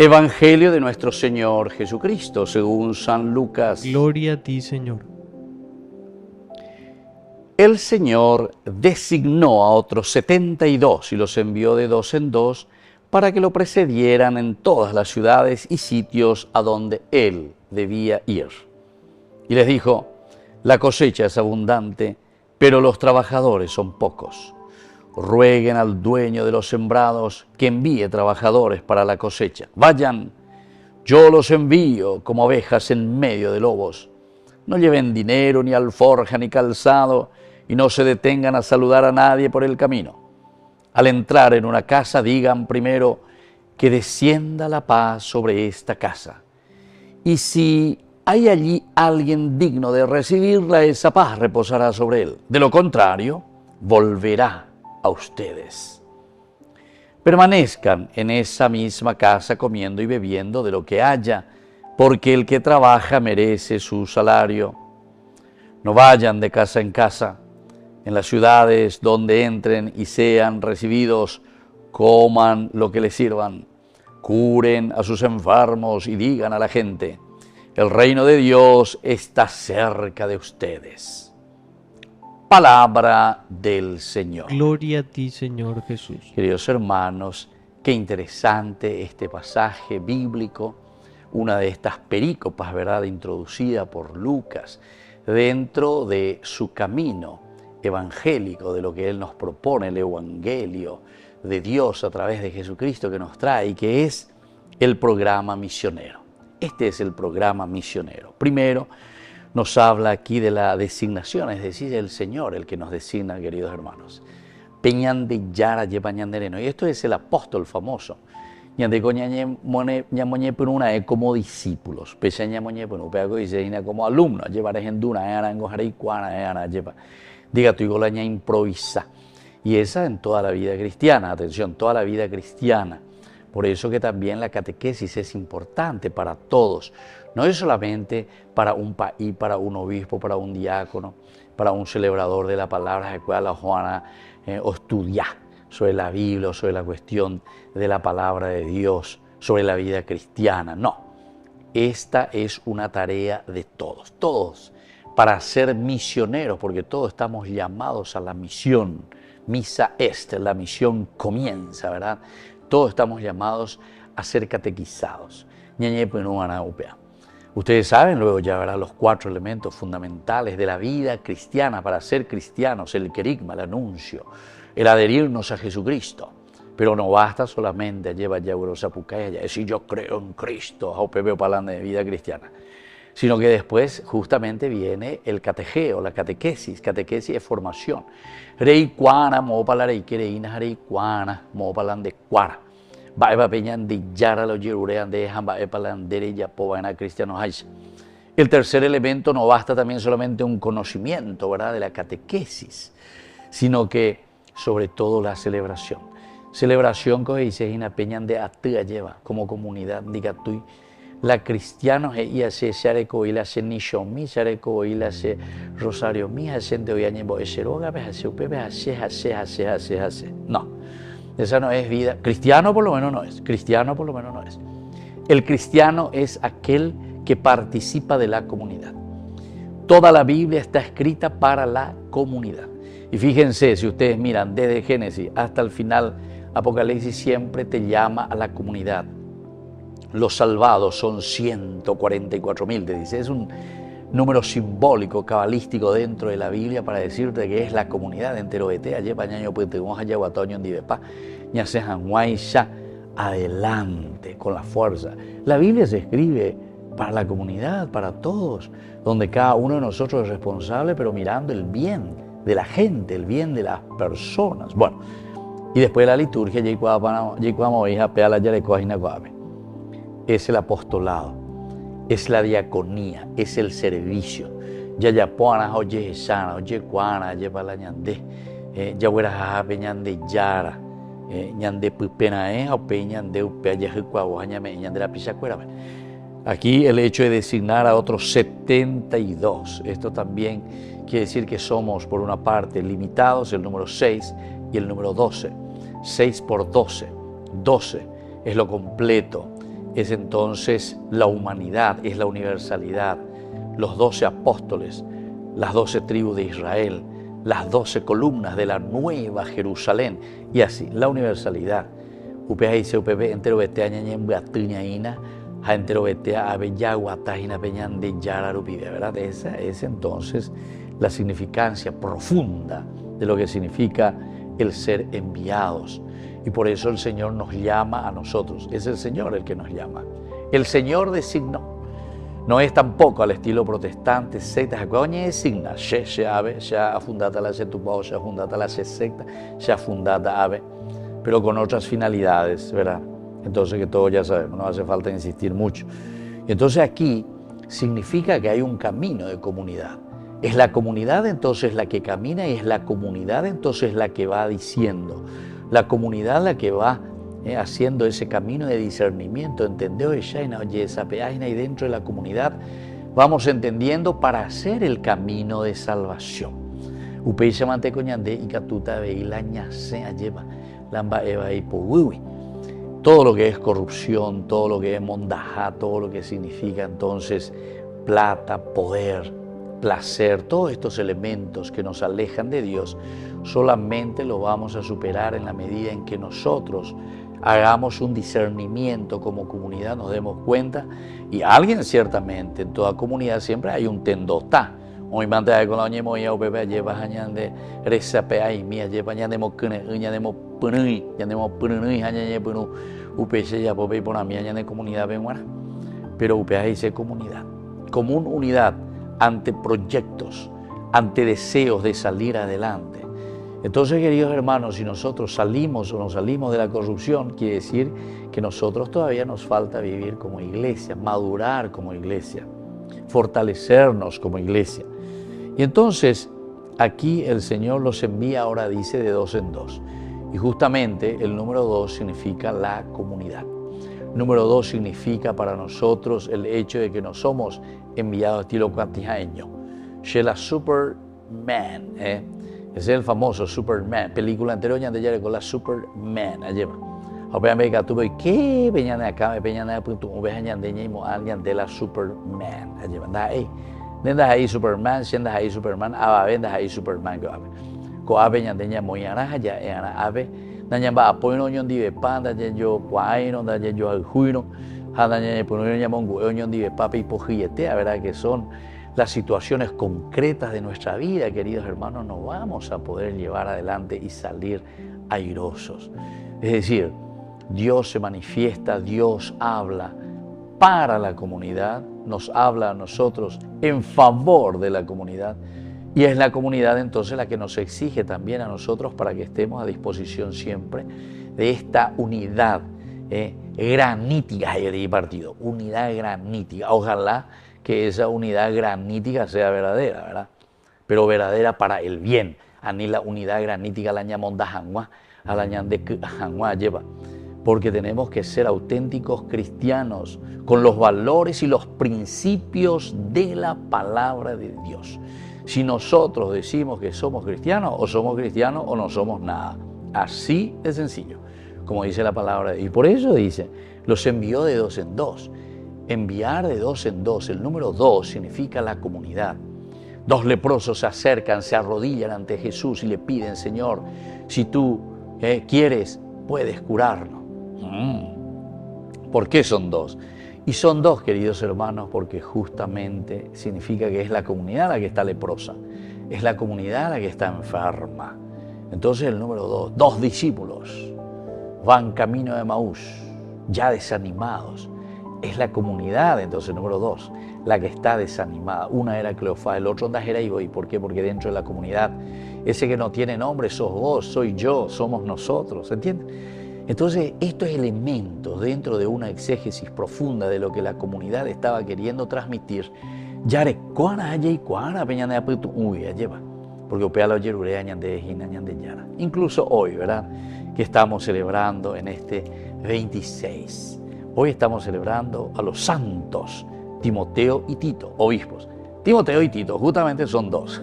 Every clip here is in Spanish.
Evangelio de nuestro Señor Jesucristo, según San Lucas. Gloria a ti, Señor. El Señor designó a otros 72 y los envió de dos en dos para que lo precedieran en todas las ciudades y sitios a donde Él debía ir. Y les dijo: la cosecha es abundante, pero los trabajadores son pocos. Rueguen al dueño de los sembrados que envíe trabajadores para la cosecha. Vayan, yo los envío como ovejas en medio de lobos. No lleven dinero, ni alforja, ni calzado, y no se detengan a saludar a nadie por el camino. Al entrar en una casa, digan primero: que descienda la paz sobre esta casa. Y si hay allí alguien digno de recibirla, esa paz reposará sobre él. De lo contrario, volverá a ustedes. Permanezcan en esa misma casa comiendo y bebiendo de lo que haya, porque el que trabaja merece su salario. No vayan de casa en casa. En las ciudades donde entren y sean recibidos, coman lo que les sirvan. Curen a sus enfermos y digan a la gente: el reino de Dios está cerca de ustedes. Palabra del Señor. Gloria a ti, Señor Jesús. Queridos hermanos, qué interesante este pasaje bíblico, una de estas perícopas, ¿verdad?, introducida por Lucas dentro de su camino evangélico, de lo que Él nos propone, el evangelio de Dios a través de Jesucristo que nos trae, y que es el programa misionero. Este es el programa misionero. Primero, nos habla aquí de la designación, es decir, el Señor el que nos designa, queridos hermanos. Peñan de Yara lleva ñandereno. Y esto es el apóstol famoso. Ñandeco ñamoñe una como discípulos. Pese ñamoñe peago y se como alumnos. Llevar ejenduna, arango jaricuana, lleva. Diga tu igolaña improvisa. Y esa en toda la vida cristiana. Atención, toda la vida cristiana. Por eso que también la catequesis es importante para todos. No es solamente para un país, para un obispo, para un diácono, para un celebrador de la palabra, de cual la Juana o estudiar sobre la Biblia, o sobre la cuestión de la palabra de Dios, sobre la vida cristiana. No, esta es una tarea de todos, para ser misioneros, porque todos estamos llamados a la misión. Misa est, la misión comienza, ¿verdad? Todos estamos llamados a ser catequizados. Ustedes saben luego ya, ¿verdad?, los 4 elementos fundamentales de la vida cristiana para ser cristianos: el querigma, el anuncio, el adherirnos a Jesucristo. Pero no basta solamente llevar ya decir yo creo en Cristo, o de vida cristiana, sino que después justamente viene el catejeo, la catequesis. Catequesis es formación. Rey cuana, mo para rey quereína, rey cuana, mo para de cuara. Va peñan de yara los yerurean de jamba epalandere ya povana cristianos hay. El tercer elemento, no basta también solamente un conocimiento, ¿verdad?, de la catequesis, sino que sobre todo la celebración. Celebración que dice una peñan de atua lleva como comunidad, diga tú. La cristianos y hace shareco y la hace nishomi, shareco y la hace rosario mi, hacen de hoy año ese roga, hace upe, hace. No. Esa no es vida. Cristiano por lo menos no es. Cristiano por lo menos no es. El cristiano es aquel que participa de la comunidad. Toda la Biblia está escrita para la comunidad. Y fíjense, si ustedes miran desde Génesis hasta el final, Apocalipsis siempre te llama a la comunidad. Los salvados son 144.000, te dice. Es un número simbólico, cabalístico dentro de la Biblia para decirte que es la comunidad entero de te allá pañaño pues te vamos allá guatoño en divepa ya se ya adelante con la fuerza. La Biblia se escribe para la comunidad, para todos, donde cada uno de nosotros es responsable, pero mirando el bien de la gente, el bien de las personas. Bueno, y después de la liturgia es el apostolado, es la diaconía, es el servicio. Ya puana oye sana, oye cuana, lleva la ñande, ya huera ñande yara, ñande pupena o peñande upeya jucuabo, ñande la pisacuera. Aquí el hecho de designar a otros 72, esto también quiere decir que somos por una parte limitados, el número 6 y el número 12. 6 por 12, 12 es lo completo. es entonces la humanidad, es la universalidad, los 12 apóstoles, las 12 tribus de Israel, las 12 columnas de la nueva Jerusalén, y así, la universalidad. Upea dice upepe entero betea ñañen buatuñaína, ha entero betea abella guatajina peñan de yararupide, ¿verdad? Esa es entonces la significancia profunda de lo que significa el ser enviados. Y por eso el Señor nos llama a nosotros. Es el Señor el que nos llama. El Señor designó. No es tampoco al estilo protestante, secta, coñe designa, se ave, ya fundada la setupao, ya fundada la secta, ya fundada ave, pero con otras finalidades, ¿verdad? Entonces que todos ya sabemos, no hace falta insistir mucho. Y entonces aquí significa que hay un camino de comunidad. Es la comunidad entonces la que camina y es la comunidad entonces la que va diciendo. La comunidad la que va haciendo ese camino de discernimiento, ¿entendió? Y dentro de la comunidad vamos entendiendo para hacer el camino de salvación. Todo lo que es corrupción, todo lo que es mondajá, todo lo que significa entonces plata, poder, placer, todos estos elementos que nos alejan de Dios, solamente lo vamos a superar en la medida en que nosotros hagamos un discernimiento como comunidad, nos demos cuenta, y alguien ciertamente, en toda comunidad siempre hay un tendotá. Hoy manda de colonia moya o bebé lleva hañan de resapea y mía lleva hañan de mocune, hañan de mopunui, hañan de mopunui, hañan de punu, upeche ya pobe y pona mía hañan de comunidad benguana. Pero upea dice comunidad, común unidad ante proyectos, ante deseos de salir adelante. Entonces, queridos hermanos, si nosotros salimos o nos salimos de la corrupción, quiere decir que nosotros todavía nos falta vivir como iglesia, madurar como iglesia, fortalecernos como iglesia. Y entonces, aquí el Señor los envía, ahora dice, de 2 en 2. Y justamente el número 2 significa la comunidad. Número 2 significa para nosotros el hecho de que no somos enviados estilo cuantijaeño. Shela Superman, ese es el famoso Superman, película anterior ya de con la Superman, allá va. Ahora me diga tú, ¿qué venían de acá? Me venían de punto, un venían de ñimo alguien de la Superman, allá va. Da ahí, nendas ahí Superman, siendas ahí Superman, vendas ahí Superman que ave. Ko ave ñan de ñamo y ana allá, ana ave, nañan va apoyo no ñon dive pan, da yo cuaino, da yo aljuino, hada ñan pono ñamon go ñon dive papi pojillete, a verdad que son las situaciones concretas de nuestra vida, queridos hermanos, no vamos a poder llevar adelante y salir airosos. Es decir, Dios se manifiesta, Dios habla para la comunidad, nos habla a nosotros en favor de la comunidad, y es la comunidad entonces la que nos exige también a nosotros para que estemos a disposición siempre de esta unidad granítica de partido, unidad granítica. Ojalá que esa unidad granítica sea verdadera, ¿verdad? Pero verdadera para el bien. Ani la unidad granítica la ñamonda jangua, a la ñande jangua lleva. Porque tenemos que ser auténticos cristianos con los valores y los principios de la palabra de Dios. Si nosotros decimos que somos cristianos o no somos nada. Así de sencillo, como dice la palabra de Dios. Y por eso dice, los envió de 2 en 2. Enviar de 2 en 2, el número 2 significa la comunidad. 2 leprosos se acercan, se arrodillan ante Jesús y le piden, Señor, si tú quieres, puedes curarnos. ¿Por qué son 2? Y son 2, queridos hermanos, porque justamente significa que es la comunidad la que está leprosa, es la comunidad la que está enferma. Entonces el número 2, 2 discípulos van camino de Emaús, ya desanimados. Es la comunidad, entonces, número 2, la que está desanimada. Una era Cleofás, el otro era Ibo. ¿Y por qué? Porque dentro de la comunidad, ese que no tiene nombre, sos vos, soy yo, somos nosotros, ¿entiendes? Entonces, estos elementos dentro de una exégesis profunda de lo que la comunidad estaba queriendo transmitir, yare cuana allá y cuana peñana de uy lleva, porque opea la yerure añande jina añande yara. Incluso hoy, ¿verdad? Que estamos celebrando en este 26. Hoy estamos celebrando a los santos Timoteo y Tito, obispos. Timoteo y Tito, justamente son 2.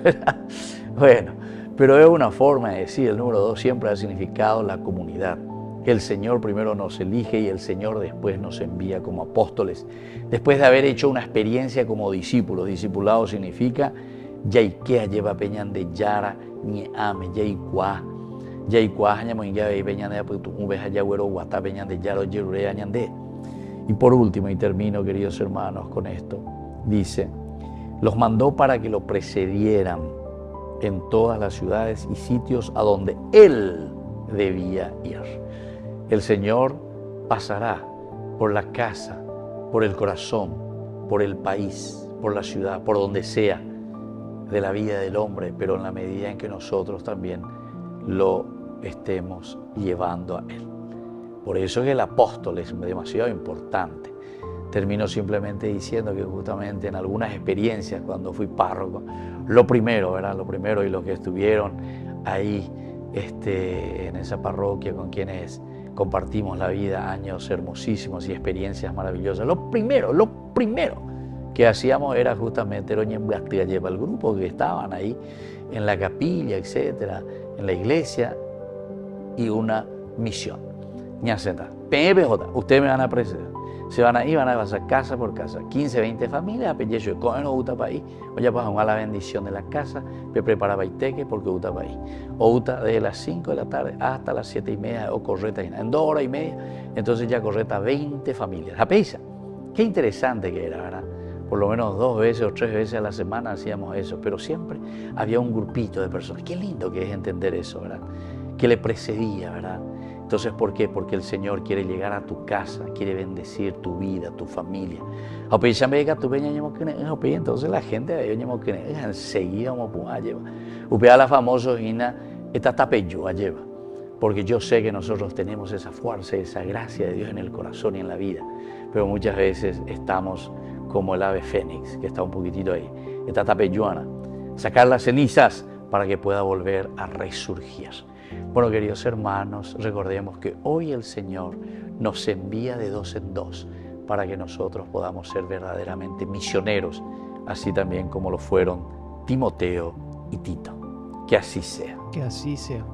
Bueno, pero es una forma de decir, el número 2 siempre ha significado la comunidad. que el Señor primero nos elige y el Señor después nos envía como apóstoles, después de haber hecho una experiencia como discípulos. Discipulado significa yaikea lleva peñan de yara ni ame yaikua añamo inga y peñan de aputu uveja yagüero guata peñan de yaro yerure añande. Y por último, y termino, queridos hermanos, con esto, dice, los mandó para que lo precedieran en todas las ciudades y sitios a donde Él debía ir. El Señor pasará por la casa, por el corazón, por el país, por la ciudad, por donde sea de la vida del hombre, pero en la medida en que nosotros también lo estemos llevando a Él. Por eso es que el apóstol es demasiado importante. Termino simplemente diciendo que justamente en algunas experiencias cuando fui párroco, lo primero, ¿verdad? Lo primero, y los que estuvieron ahí en esa parroquia con quienes compartimos la vida, años hermosísimos y experiencias maravillosas, lo primero que hacíamos era justamente el grupo que estaban ahí en la capilla, etcétera, en la iglesia, y una misión. PBJ, ustedes me van a preceder. Se van a ir, van a pasar casa por casa, 15, 20 familias, apellido de cohen o uta país, o ya pasan a la bendición de la casa, me prepara baiteque porque uta país. O uta desde las 5 de la tarde hasta las 7:30, o correta en 2 horas y media, entonces ya correta 20 familias. La peisa, qué interesante que era, ¿verdad? Por lo menos 2 veces o 3 veces a la semana hacíamos eso, pero siempre había un grupito de personas. Qué lindo que es entender eso, ¿verdad? Que le precedía, ¿verdad? Entonces, ¿por qué? Porque el Señor quiere llegar a tu casa, quiere bendecir tu vida, tu familia. Entonces la gente enseguida lleva la famosa esta tapeyúa lleva. Porque yo sé que nosotros tenemos esa fuerza y esa gracia de Dios en el corazón y en la vida. Pero muchas veces estamos como el ave fénix, que está un poquitito ahí. Esta tapeyuana, sacar las cenizas para que pueda volver a resurgir. Bueno, queridos hermanos, recordemos que hoy el Señor nos envía de 2 en 2 para que nosotros podamos ser verdaderamente misioneros, así también como lo fueron Timoteo y Tito. Que así sea. Que así sea.